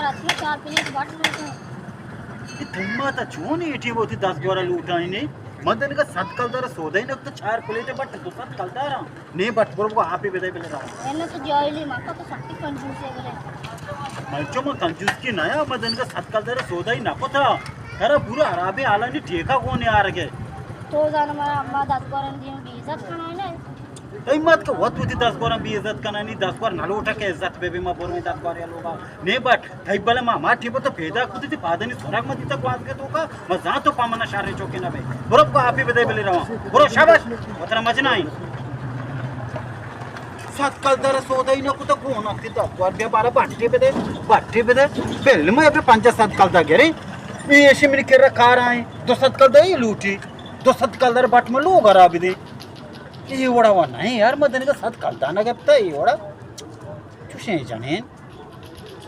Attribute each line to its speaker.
Speaker 1: रात में 4 प्लेट बाट लूटे
Speaker 2: तुम्हा तो चोन एठी होती 10 12 लूटाई ने मदन का 7 कलदार सोदा ही न तो 4 प्लेट बट तो 7 कलदार ने बट बरोबर आप ही बेदे बेले रहा
Speaker 1: एने तो जायली माका तो शक्ति कंजूस है बरे
Speaker 2: मल्चो में कंजूस की नया मदन का 7 कलदार सोदा ही नको था अरे पूरा अराबे आला ने ठेका कोण यार के
Speaker 1: तो जान हमारा अम्मा 10 गोरन दिन भी इज्जत खाना है ना
Speaker 2: तई मत को वत होती 10 बार भी इज्जत करना नहीं 10 बार नालो उठा के इज्जत बेबी मा बोर में 10 बार या लोगा ने बट थई बले मा माठी तो फेदा खुद थी पादनी सोराग मत तक वाद के तो का मजा तो पामना शारे चौके ना बे बरोब को आप ही बदे बेले रहा बरो शाबाश उतना मजना आई 7 कलदार सोदा ही न को तो कोण आती 10 बार बे 12 बाटी बेदे बेल में अबे 5 7 कलदा गेरे ये ऐसे मिल के रखा रहा है 2 7 कलदा ही लूटी 2 7 कलदार बाट में लोग अरा भी दे ये वड़ा वा नहीं यार मदन का 7 कलदा ना गप्ता ये वड़ा चुसे जाने